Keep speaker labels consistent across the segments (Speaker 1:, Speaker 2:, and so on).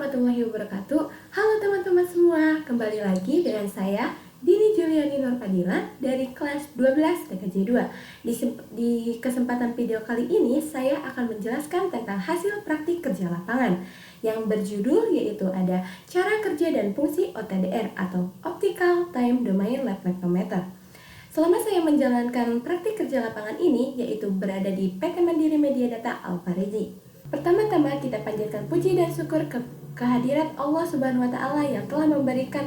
Speaker 1: warahmatullahi wabarakatuh. Halo teman-teman semua, kembali lagi dengan saya Dini Juliani Nurfadila dari kelas 12 TKJ 2. Di kesempatan video kali ini saya akan menjelaskan tentang hasil praktik kerja lapangan yang berjudul yaitu ada cara kerja dan fungsi OTDR atau Optical Time Domain Reflectometer. Selama saya menjalankan praktik kerja lapangan ini, yaitu berada di PT Mandiri Media Data Alfarezi. Pertama-tama kita panjatkan puji dan syukur kehadirat Allah Subhanahu wa Ta'ala yang telah memberikan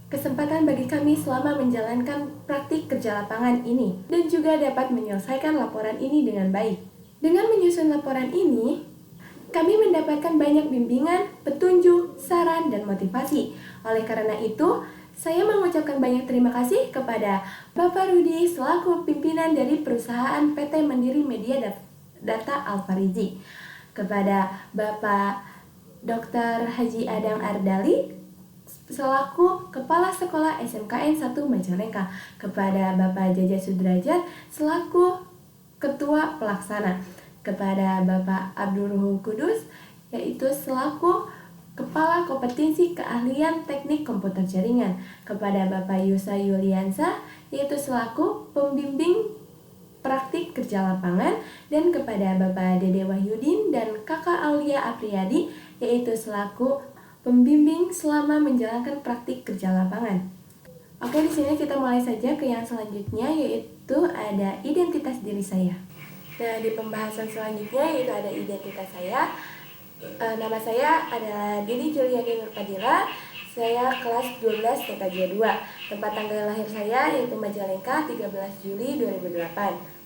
Speaker 1: kesempatan bagi kami selama menjalankan praktik kerja lapangan ini dan juga dapat menyelesaikan laporan ini dengan baik. Dengan menyusun laporan ini, kami mendapatkan banyak bimbingan, petunjuk, saran, dan motivasi. Oleh karena itu, saya mengucapkan banyak terima kasih kepada Bapak Rudi selaku pimpinan dari perusahaan PT Mandiri Media Data Alfarezi, kepada Bapak Dr. Haji Adang Ardali selaku Kepala Sekolah SMKN 1 Majalengka, kepada Bapak Jaja Sudrajat selaku Ketua Pelaksana, kepada Bapak Abdul Ruhul Kudus yaitu selaku Kepala Kompetensi Keahlian Teknik Komputer Jaringan, kepada Bapak Yusa Yuliansa yaitu selaku Pembimbing Praktik Kerja Lapangan, dan kepada Bapak Dede Wahyudin dan Kakak Aulia Apriyadi yaitu selaku pembimbing selama menjalankan praktik kerja lapangan. Oke, di sini kita mulai saja ke yang selanjutnya yaitu ada identitas diri saya. Nah, di pembahasan selanjutnya yaitu ada identitas saya. Nama saya adalah Dini Juliani Nurfadila. Saya kelas 12 TKJ 2. Tempat tanggal lahir saya yaitu Majalengka 13 Juli 2008.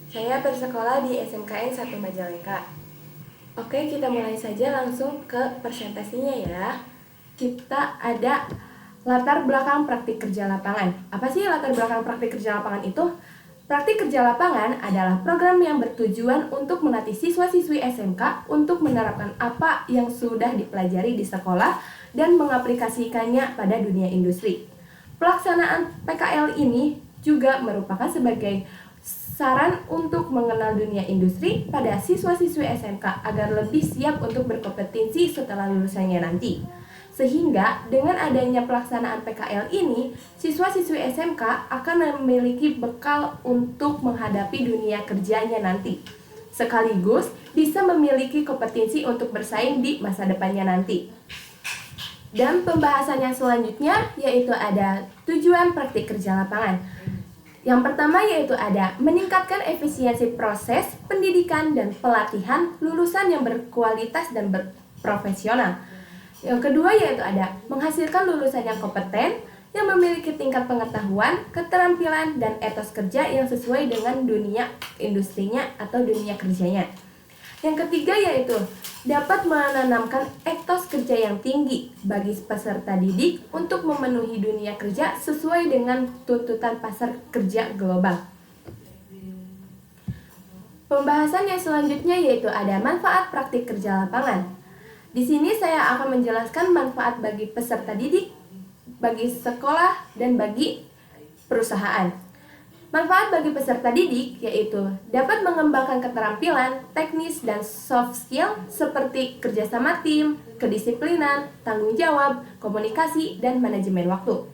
Speaker 1: Saya bersekolah di SMKN 1 Majalengka. Oke, kita mulai saja langsung ke presentasinya ya. Kita ada latar belakang praktik kerja lapangan. Apa sih latar belakang praktik kerja lapangan itu? Praktik kerja lapangan adalah program yang bertujuan untuk melatih siswa-siswi SMK untuk menerapkan apa yang sudah dipelajari di sekolah dan mengaplikasikannya pada dunia industri. Pelaksanaan PKL ini juga merupakan sebagai saran untuk mengenal dunia industri pada siswa-siswi SMK agar lebih siap untuk berkompetensi setelah lulusannya nanti. Sehingga dengan adanya pelaksanaan PKL ini, siswa-siswi SMK akan memiliki bekal untuk menghadapi dunia kerjanya nanti. Sekaligus bisa memiliki kompetensi untuk bersaing di masa depannya nanti. Dan pembahasan yang selanjutnya yaitu ada tujuan praktik kerja lapangan. Yang pertama yaitu ada meningkatkan efisiensi proses pendidikan dan pelatihan lulusan yang berkualitas dan berprofesional. Yang kedua yaitu ada menghasilkan lulusan yang kompeten, yang memiliki tingkat pengetahuan, keterampilan, dan etos kerja yang sesuai dengan dunia industrinya atau dunia kerjanya. Yang ketiga yaitu dapat menanamkan etos kerja yang tinggi bagi peserta didik untuk memenuhi dunia kerja sesuai dengan tuntutan pasar kerja global. Pembahasan yang selanjutnya yaitu ada manfaat praktik kerja lapangan. Di sini saya akan menjelaskan manfaat bagi peserta didik, bagi sekolah, dan bagi perusahaan. Manfaat bagi peserta didik yaitu dapat mengembangkan keterampilan, teknis, dan soft skill seperti kerjasama tim, kedisiplinan, tanggung jawab, komunikasi, dan manajemen waktu.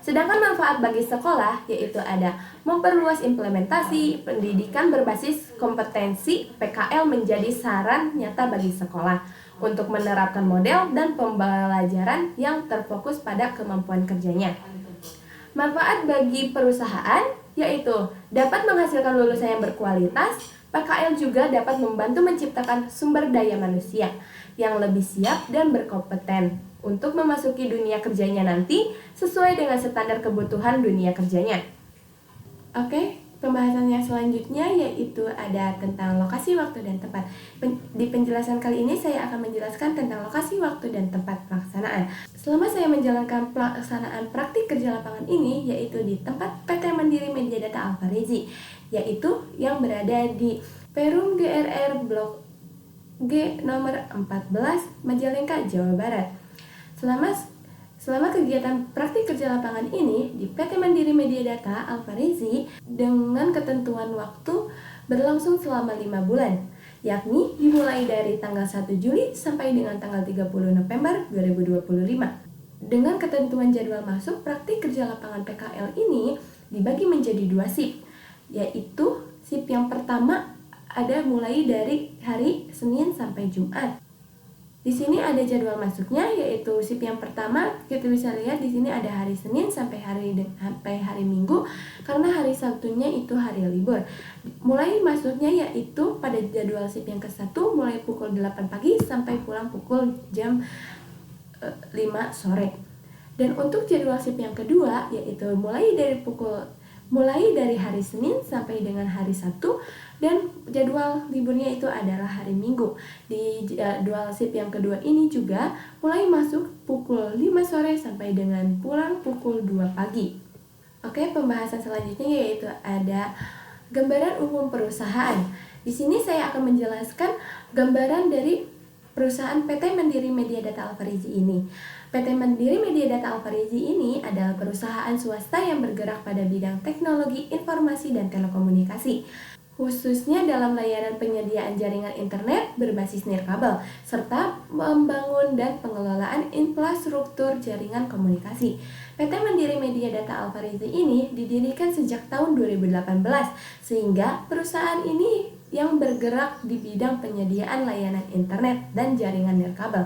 Speaker 1: Sedangkan manfaat bagi sekolah yaitu ada memperluas implementasi pendidikan berbasis kompetensi PKL menjadi saran nyata bagi sekolah untuk menerapkan model dan pembelajaran yang terfokus pada kemampuan kerjanya. Manfaat bagi perusahaan yaitu dapat menghasilkan lulusan yang berkualitas. PKL juga dapat membantu menciptakan sumber daya manusia yang lebih siap dan berkompeten untuk memasuki dunia kerjanya nanti sesuai dengan standar kebutuhan dunia kerjanya. Oke, pembahasan yang selanjutnya yaitu ada tentang lokasi, waktu, dan tempat. Di penjelasan kali ini saya akan menjelaskan tentang lokasi, waktu, dan tempat pelaksanaan. Selama saya menjalankan pelaksanaan praktik kerja lapangan ini yaitu di tempat PT Mandiri Media Data Alfarezi, yaitu yang berada di Perum GRR Blok G nomor 14 Majalengka, Jawa Barat. Selama kegiatan praktik kerja lapangan ini di PT Mandiri Media Data Alfarezi dengan ketentuan waktu berlangsung selama 5 bulan. yakni dimulai dari tanggal 1 Juli sampai dengan tanggal 30 November 2025. Dengan ketentuan jadwal masuk, praktik kerja lapangan PKL ini dibagi menjadi 2 shift, yaitu shift yang pertama ada mulai dari hari Senin sampai Jumat. Di sini ada jadwal masuknya, yaitu shift yang pertama kita bisa lihat di sini ada hari Senin sampai hari Minggu, karena hari Sabtunya itu hari libur. Mulai masuknya yaitu pada jadwal shift yang ke-1 mulai pukul 8 pagi sampai pulang pukul jam 5 sore. Dan untuk jadwal shift yang kedua yaitu mulai dari hari Senin sampai dengan hari Sabtu, dan jadwal liburnya itu adalah hari Minggu. Di jadwal shift yang kedua ini juga mulai masuk pukul 5 sore sampai dengan pulang pukul 2 pagi. Oke, pembahasan selanjutnya yaitu ada gambaran umum perusahaan. Di sini saya akan menjelaskan gambaran dari perusahaan PT Mandiri Media Data Alfarizi ini. PT Mandiri Media Data Alfarizi ini adalah perusahaan swasta yang bergerak pada bidang teknologi informasi dan telekomunikasi, khususnya dalam layanan penyediaan jaringan internet berbasis nirkabel, serta membangun dan pengelolaan infrastruktur jaringan komunikasi. PT Mandiri Media Data Alfarizi ini didirikan sejak tahun 2018, sehingga perusahaan ini yang bergerak di bidang penyediaan layanan internet dan jaringan nirkabel.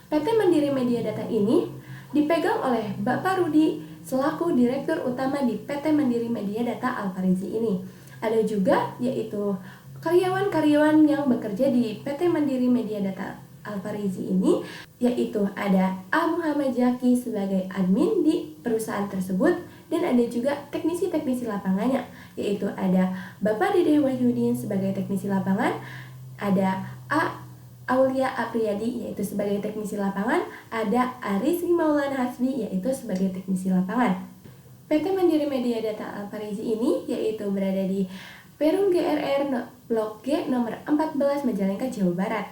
Speaker 1: PT Mandiri Media Data ini dipegang oleh Bapak Rudi selaku Direktur Utama di PT Mandiri Media Data Alfarizi ini. Ada juga yaitu karyawan-karyawan yang bekerja di PT Mandiri Media Data Alfarizi ini, yaitu ada A. Muhammad Jaki sebagai admin di perusahaan tersebut, dan ada juga teknisi-teknisi lapangannya, yaitu ada Bapak Dede Wahyudin sebagai teknisi lapangan, ada A. Aulia Apriyadi yaitu sebagai teknisi lapangan, ada Arisi Maulana Hasbi yaitu sebagai teknisi lapangan. PT Mandiri Media Data Alfarizi ini yaitu berada di Perum GRR Blok G nomor 14 Majalengka, Jawa Barat.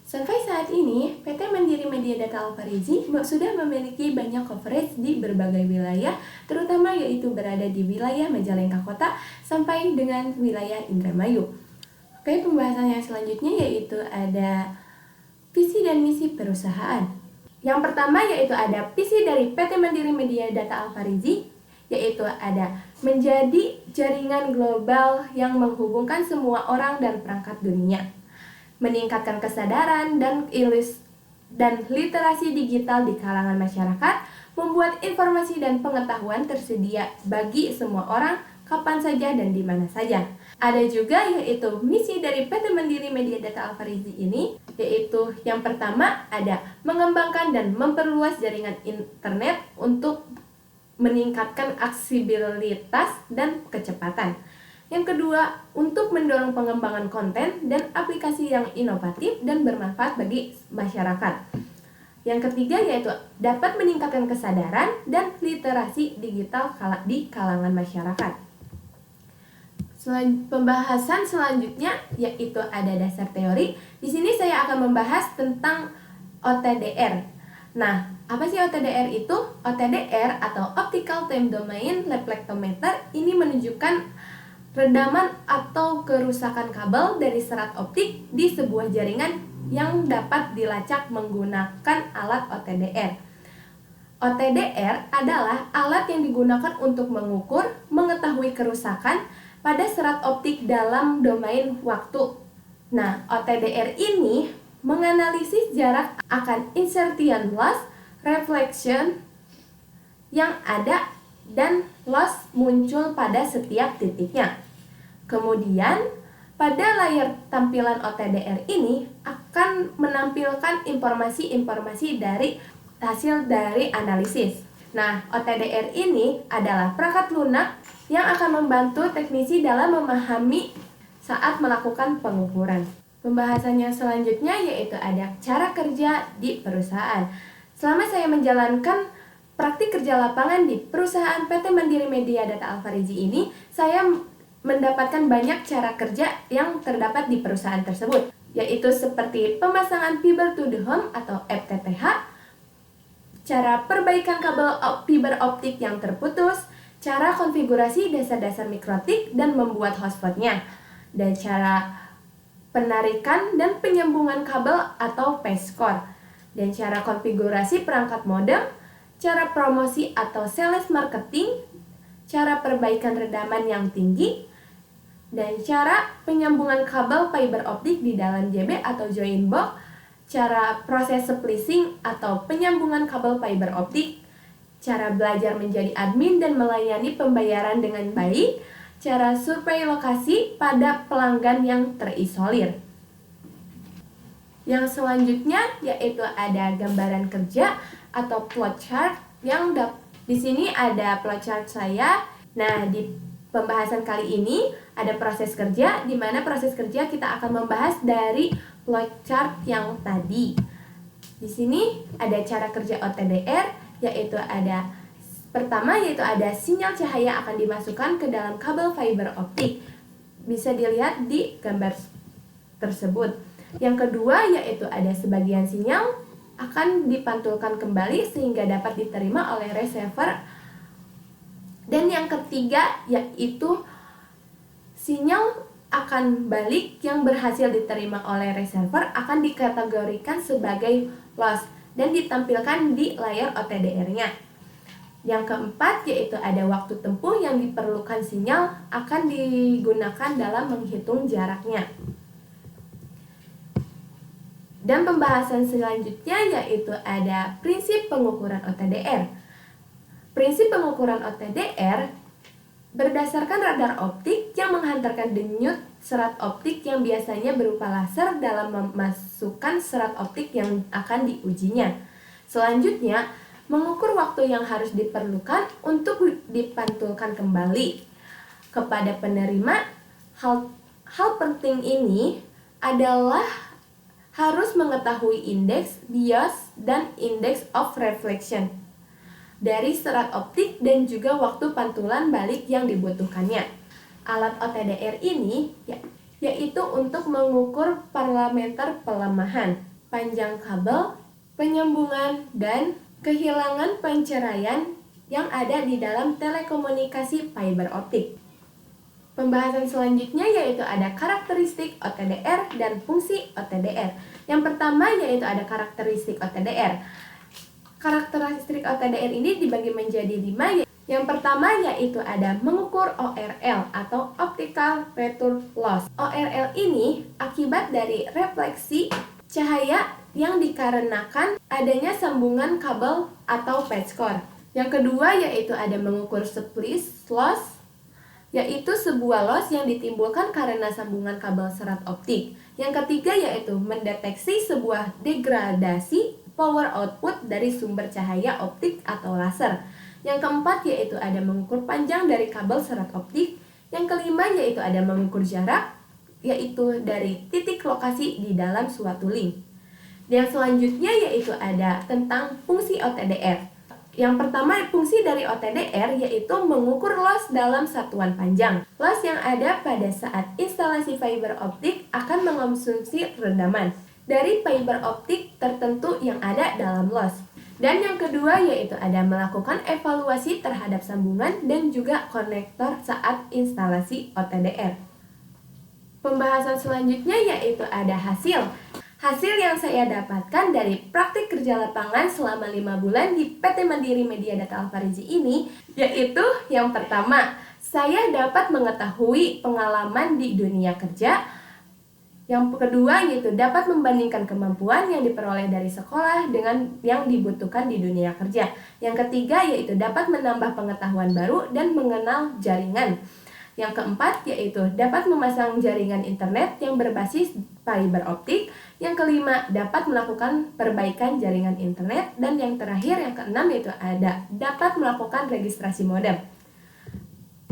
Speaker 1: Sampai saat ini, PT Mandiri Media Data Alfarizi sudah memiliki banyak coverage di berbagai wilayah, terutama yaitu berada di wilayah Majalengka Kota sampai dengan wilayah Indramayu. Oke, pembahasan yang selanjutnya yaitu ada visi dan misi perusahaan. Yang pertama yaitu ada visi dari PT Mandiri Media Data Alfarizi, yaitu ada menjadi jaringan global yang menghubungkan semua orang dan perangkat dunia, meningkatkan kesadaran dan literasi digital di kalangan masyarakat, membuat informasi dan pengetahuan tersedia bagi semua orang kapan saja dan di mana saja. Ada juga yaitu misi dari PT Mandiri Media Data Alfarizi ini, yaitu yang pertama ada mengembangkan dan memperluas jaringan internet untuk meningkatkan aksesibilitas dan kecepatan. Yang kedua, untuk mendorong pengembangan konten dan aplikasi yang inovatif dan bermanfaat bagi masyarakat. Yang ketiga yaitu dapat meningkatkan kesadaran dan literasi digital di kalangan masyarakat. Pembahasan selanjutnya yaitu ada dasar teori. Di sini saya akan membahas tentang OTDR. Nah, apa sih OTDR itu? OTDR atau Optical Time Domain Reflectometer ini menunjukkan redaman atau kerusakan kabel dari serat optik di sebuah jaringan yang dapat dilacak menggunakan alat OTDR. OTDR adalah alat yang digunakan untuk mengukur, mengetahui kerusakan pada serat optik dalam domain waktu. Nah, OTDR ini menganalisis jarak akan insertion loss, reflection yang ada, dan loss muncul pada setiap titiknya. Kemudian, pada layar tampilan OTDR ini akan menampilkan informasi-informasi dari hasil dari analisis. Nah, OTDR ini adalah perangkat lunak yang akan membantu teknisi dalam memahami saat melakukan pengukuran. Pembahasan yang selanjutnya yaitu ada cara kerja di perusahaan. Selama saya menjalankan praktik kerja lapangan di perusahaan PT Mandiri Media Data Alfarizi ini, saya mendapatkan banyak cara kerja yang terdapat di perusahaan tersebut, yaitu seperti pemasangan fiber to the home atau FTTH, cara perbaikan kabel fiber optik yang terputus, cara konfigurasi dasar-dasar mikrotik dan membuat hotspotnya, dan cara penarikan dan penyambungan kabel atau PESCOR, dan cara konfigurasi perangkat modem, cara promosi atau sales marketing, cara perbaikan redaman yang tinggi, dan cara penyambungan kabel fiber optik di dalam JB atau join box, cara proses splicing atau penyambungan kabel fiber optik, cara belajar menjadi admin dan melayani pembayaran dengan baik, cara survei lokasi pada pelanggan yang terisolir. Yang selanjutnya yaitu ada gambaran kerja atau flowchart yang di sini ada flowchart saya. Nah, di pembahasan kali ini ada proses kerja, di mana proses kerja kita akan membahas dari flowchart yang tadi. Di sini ada cara kerja OTDR, yaitu ada pertama yaitu ada sinyal cahaya akan dimasukkan ke dalam kabel fiber optik. Bisa dilihat di gambar tersebut. Yang kedua yaitu ada sebagian sinyal akan dipantulkan kembali sehingga dapat diterima oleh receiver. Dan yang ketiga yaitu sinyal akan balik yang berhasil diterima oleh receiver akan dikategorikan sebagai loss dan ditampilkan di layar OTDR-nya. Yang keempat yaitu ada waktu tempuh yang diperlukan sinyal akan digunakan dalam menghitung jaraknya. Dan pembahasan selanjutnya yaitu ada prinsip pengukuran OTDR. Prinsip pengukuran OTDR berdasarkan radar optik yang menghantarkan denyut serat optik yang biasanya berupa laser dalam memasukkan serat optik yang akan diujinya. Selanjutnya, mengukur waktu yang harus diperlukan untuk dipantulkan kembali kepada penerima. Hal penting ini adalah harus mengetahui indeks bias dan indeks of reflection dari serat optik dan juga waktu pantulan balik yang dibutuhkannya. Alat OTDR ini yaitu untuk mengukur parameter pelemahan, panjang kabel, penyambungan, dan kehilangan penceraian yang ada di dalam telekomunikasi fiber optik. Pembahasan selanjutnya yaitu ada karakteristik OTDR dan fungsi OTDR. Yang pertama yaitu ada karakteristik OTDR. Karakteristik OTDR ini dibagi menjadi 5. Yang pertama yaitu ada mengukur ORL atau Optical Return Loss. ORL ini akibat dari refleksi cahaya yang dikarenakan adanya sambungan kabel atau PESCOR. Yang kedua yaitu ada mengukur splice loss, yaitu sebuah loss yang ditimbulkan karena sambungan kabel serat optik. Yang ketiga yaitu mendeteksi sebuah degradasi power output dari sumber cahaya optik atau laser. Yang keempat yaitu ada mengukur panjang dari kabel serat optik. Yang kelima yaitu ada mengukur jarak, yaitu dari titik lokasi di dalam suatu link. Yang selanjutnya yaitu ada tentang fungsi OTDR. Yang pertama, fungsi dari OTDR yaitu mengukur loss dalam satuan panjang. Loss yang ada pada saat instalasi fiber optik akan mengonsumsi redaman dari fiber optik tertentu yang ada dalam loss. Dan yang kedua yaitu ada melakukan evaluasi terhadap sambungan dan juga konektor saat instalasi OTDR. Pembahasan selanjutnya yaitu ada hasil. Hasil yang saya dapatkan dari praktik kerja lapangan selama 5 bulan di PT Mandiri Media Data Alfarizi ini, yaitu yang pertama, saya dapat mengetahui pengalaman di dunia kerja. Yang kedua yaitu dapat membandingkan kemampuan yang diperoleh dari sekolah dengan yang dibutuhkan di dunia kerja. Yang ketiga yaitu dapat menambah pengetahuan baru dan mengenal jaringan. Yang keempat yaitu dapat memasang jaringan internet yang berbasis fiber optik. Yang kelima dapat melakukan perbaikan jaringan internet. Dan yang terakhir yang keenam yaitu ada dapat melakukan registrasi modem.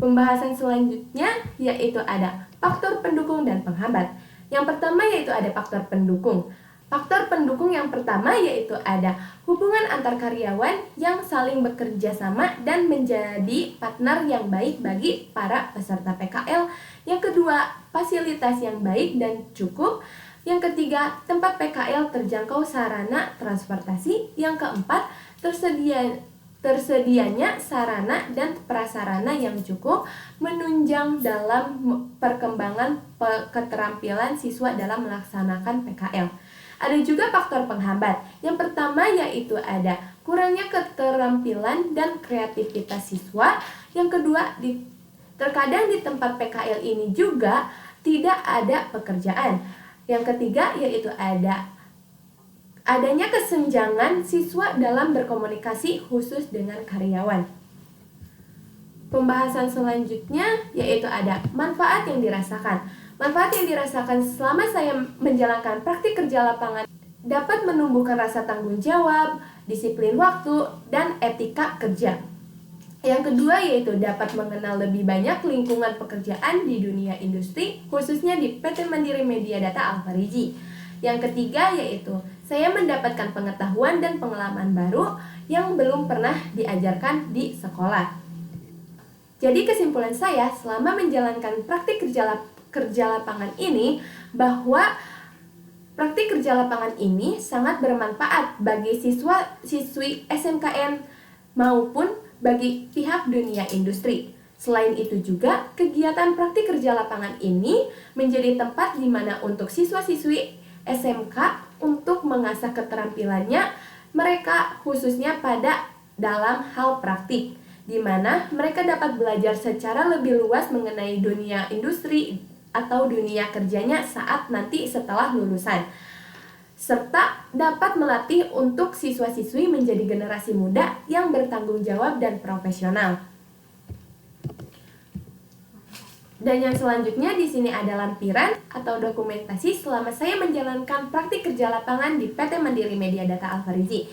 Speaker 1: Pembahasan selanjutnya yaitu ada faktor pendukung dan penghambat. Yang pertama yaitu ada faktor pendukung. Faktor pendukung yang pertama yaitu ada hubungan antar karyawan yang saling bekerja sama dan menjadi partner yang baik bagi para peserta PKL. Yang kedua, fasilitas yang baik dan cukup. Yang ketiga, tempat PKL terjangkau sarana transportasi. Yang keempat, tersedia tersedianya sarana dan prasarana yang cukup menunjang dalam perkembangan keterampilan siswa dalam melaksanakan PKL. Ada juga faktor penghambat. Yang pertama yaitu ada kurangnya keterampilan dan kreativitas siswa. Yang kedua, terkadang di tempat PKL ini juga tidak ada pekerjaan. Yang ketiga yaitu adanya kesenjangan siswa dalam berkomunikasi khusus dengan karyawan. Pembahasan selanjutnya yaitu ada manfaat yang dirasakan. Manfaat yang dirasakan selama saya menjalankan praktik kerja lapangan dapat menumbuhkan rasa tanggung jawab, disiplin waktu, dan etika kerja. Yang kedua yaitu dapat mengenal lebih banyak lingkungan pekerjaan di dunia industri, khususnya di PT Mandiri Media Data Alfariji. Yang ketiga yaitu saya mendapatkan pengetahuan dan pengalaman baru yang belum pernah diajarkan di sekolah. Jadi kesimpulan saya selama menjalankan praktik kerja lapangan ini bahwa praktik kerja lapangan ini sangat bermanfaat bagi siswa-siswi SMKN maupun bagi pihak dunia industri. Selain itu juga, kegiatan praktik kerja lapangan ini menjadi tempat di mana untuk siswa-siswi SMK untuk mengasah keterampilannya mereka khususnya pada dalam hal praktik, di mana mereka dapat belajar secara lebih luas mengenai dunia industri atau dunia kerjanya saat nanti setelah lulusan, serta dapat melatih untuk siswa-siswi menjadi generasi muda yang bertanggung jawab dan profesional. Dan yang selanjutnya di sini ada lampiran atau dokumentasi selama saya menjalankan praktik kerja lapangan di PT Mandiri Media Data Alfariji.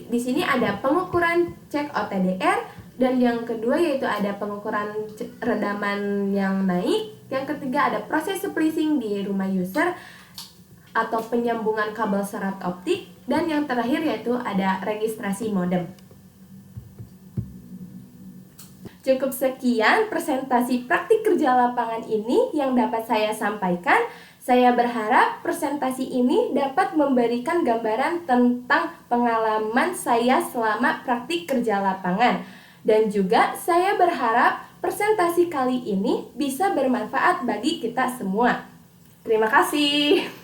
Speaker 1: Di sini ada pengukuran cek OTDR, dan yang kedua yaitu ada pengukuran redaman yang naik. Yang ketiga ada proses splicing di rumah user atau penyambungan kabel serat optik, dan yang terakhir yaitu ada registrasi modem. Cukup sekian presentasi praktik kerja lapangan ini yang dapat saya sampaikan. Saya berharap presentasi ini dapat memberikan gambaran tentang pengalaman saya selama praktik kerja lapangan. Dan juga saya berharap presentasi kali ini bisa bermanfaat bagi kita semua. Terima kasih.